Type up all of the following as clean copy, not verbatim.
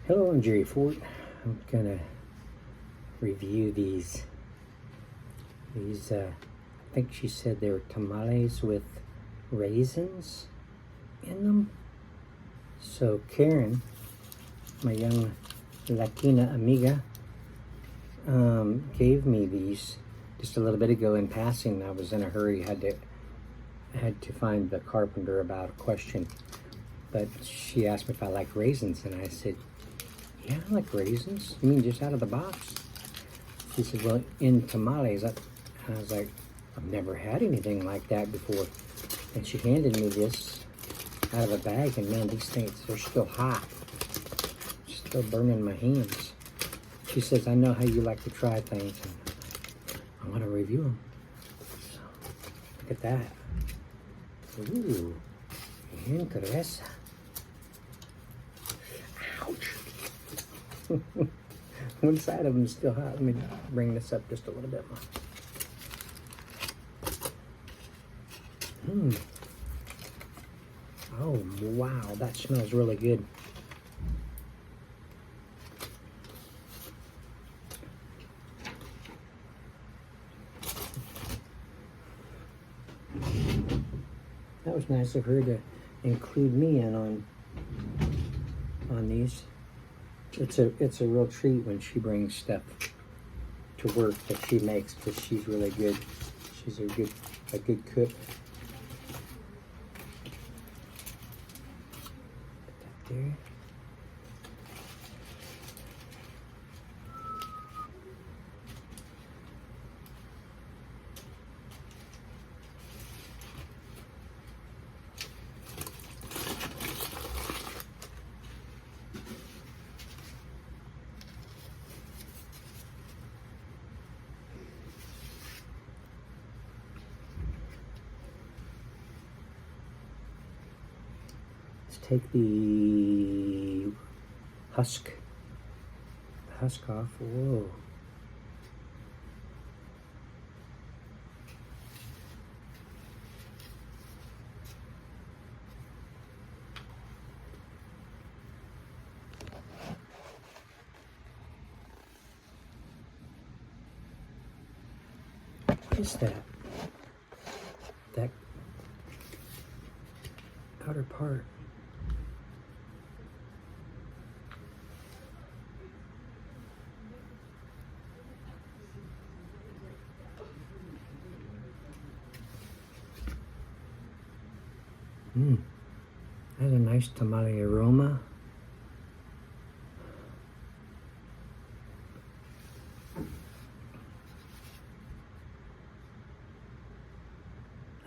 Hello, I'm Jerry Fort. I'm gonna review these. I think she said they were tamales with raisins in them. So Karen, my young Latina amiga, gave me these just a little bit ago in passing. I was in a hurry, had to find the carpenter about a question, but she asked me if I like raisins, and I said, yeah, I like raisins. You mean just out of the box? She said, well, in tamales. I was like, I've never had anything like that before. And she handed me this out of a bag, and man, these things, they're still hot. Still burning my hands. She says, I know how you like to try things, and I want to review them. So, look at that. Ooh, interesa. Ouch. One side of them is still hot. Let me bring this up just a little bit more. Oh, wow, that smells really good. That was nice of her to include me in on these. It's a real treat when she brings stuff to work that she makes, because she's really good. She's a good cook. Put that there. Take the husk off. Whoa. What is that? That outer part. That's a nice tamale aroma. I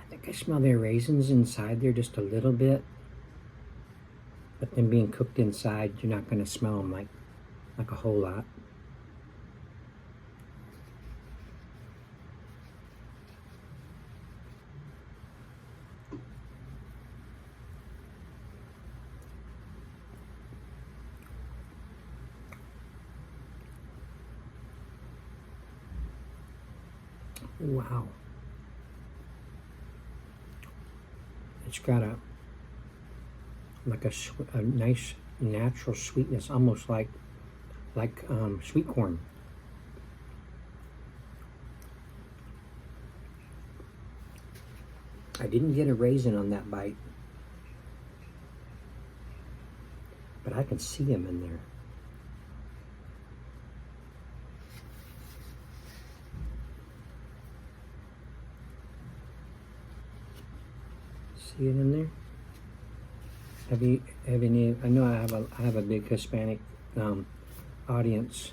think I smell the raisins inside there just a little bit. But them being cooked inside, you're not going to smell them like a whole lot. Wow. It's got a nice natural sweetness, almost like sweet corn. I didn't get a raisin on that bite, but I can see them in there. See it in there? Have any? I know I have a big Hispanic audience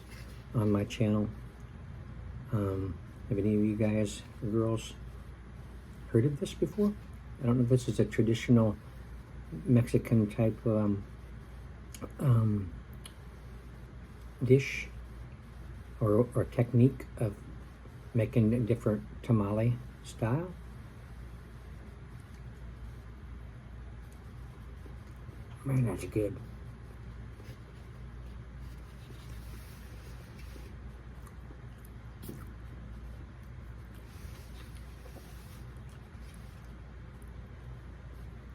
on my channel. Have any of you guys, girls, heard of this before? I don't know if this is a traditional Mexican type dish or technique of making a different tamale style. Man, that's good.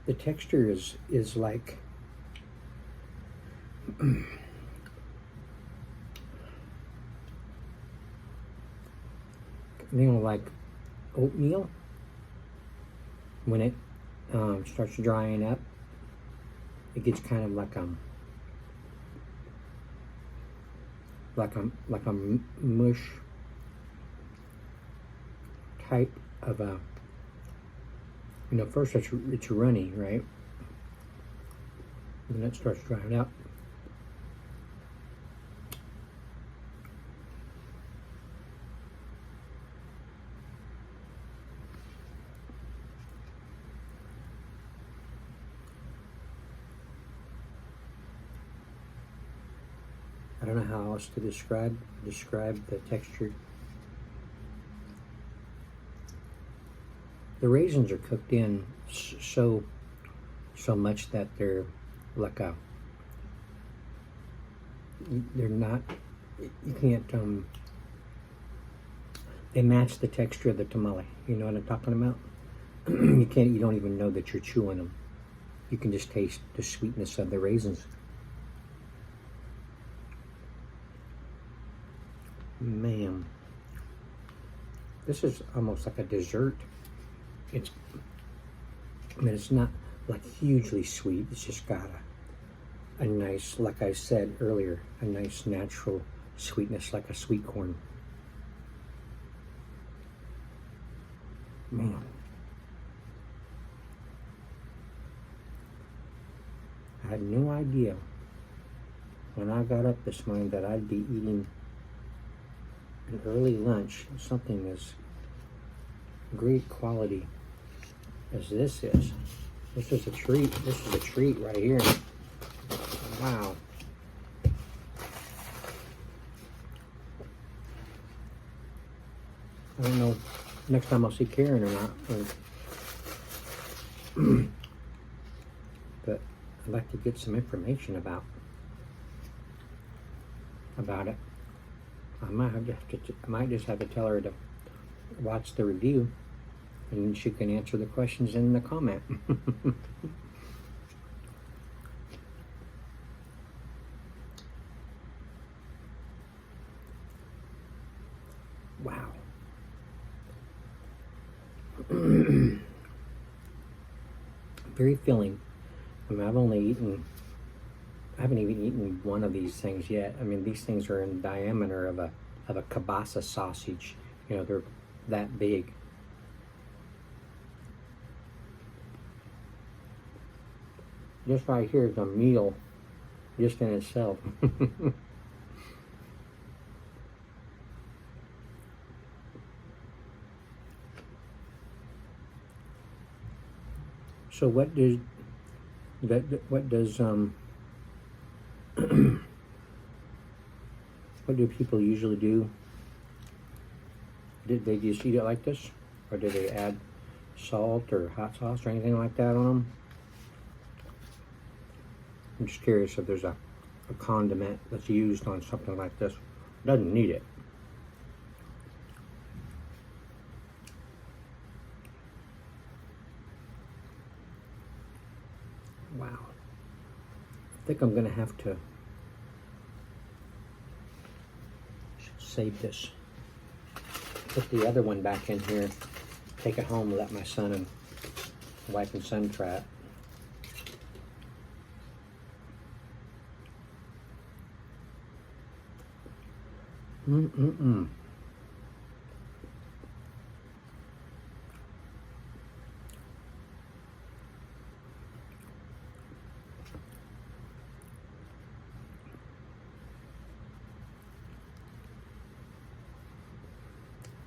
The texture is like like oatmeal. When it starts drying up, it gets kind of like a mush type of a. First it's runny, right? And then it starts drying out. I don't know how else to describe the texture. The raisins are cooked in so much that they're like they're not, you can't, they match the texture of the tamale. You know what I'm talking about? You don't even know that you're chewing them. You can just taste the sweetness of the raisins. Man, this is almost like a dessert. It's not like hugely sweet. It's just got a nice, like I said earlier, a nice natural sweetness, like a sweet corn. Man, I had no idea when I got up this morning that I'd be eating an early lunch, something as great quality as this is. This is a treat. This is a treat right here. Wow. I don't know next time I'll see Karen or not. But I'd like to get some information about it. I might just have to tell her to watch the review, and she can answer the questions in the comment. Wow. Very filling. I mean, I haven't even eaten one of these things yet. I mean, these things are in diameter of a kielbasa sausage. They're that big. This right here is a meal just in itself. So what does what do people usually do? Did they just eat it like this, or did they add salt or hot sauce or anything like that on them? I'm just curious if there's a condiment that's used on something like this. Doesn't need it. Wow. I think I'm gonna have to save this. Put the other one back in here. Take it home and let my son and wife and son try it.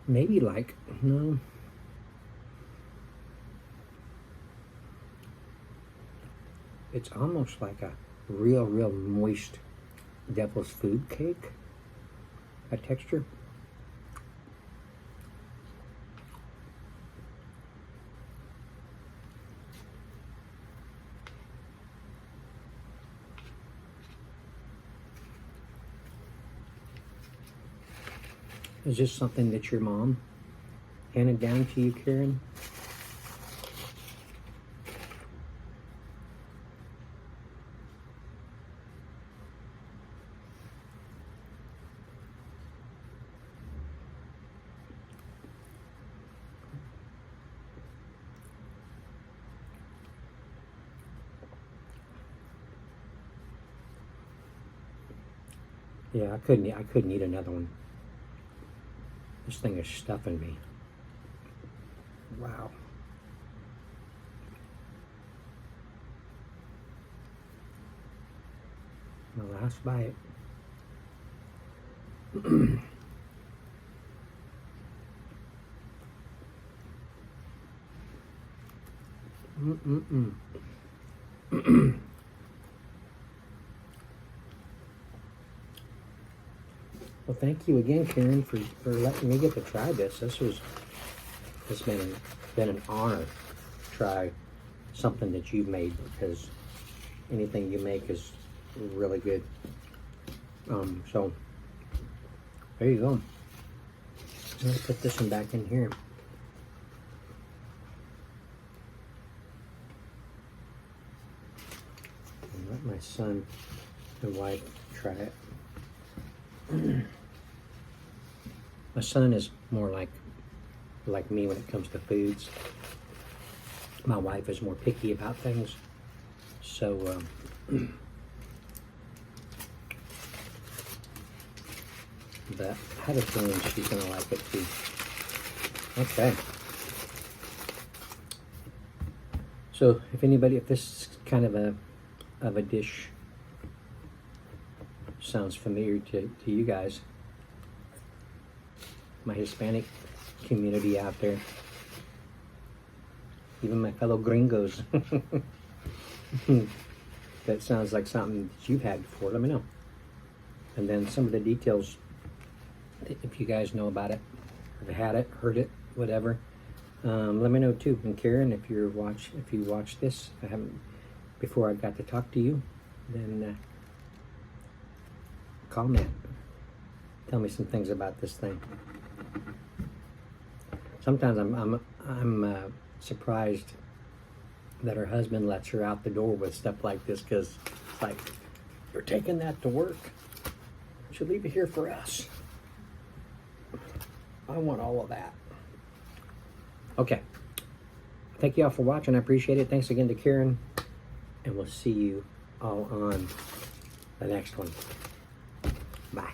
Maybe like, no. It's almost like a real moist devil's food cake, a texture. Is this something that your mom handed down to you, Karen? Yeah, I couldn't eat another one. This thing is stuffing me. Wow. The last bite. Mm-mm-mm. Well, thank you again, Karen, for letting me get to try this. It's been an honor to try something that you've made, because anything you make is really good. So there you go. Let's put this one back in here. And let my son and wife try it. My son is more like me when it comes to foods. My wife is more picky about things. So but I have a feeling she's gonna like it too. Okay. So if this is kind of a dish sounds familiar to you guys, my Hispanic community out there, even my fellow gringos, that sounds like something that you've had before, let me know. And then some of the details, if you guys know about it, have had it, heard it, whatever, let me know too. And Karen, if you watch this, I haven't, before I got to talk to you, then comment, tell me some things about this thing. Sometimes I'm surprised that her husband lets her out the door with stuff like this, because it's like, you're taking that to work, you should leave it here for us. I want all of that. Okay, thank you all for watching. I appreciate it. Thanks again to Karen, and we'll see you all on the next one. Bye.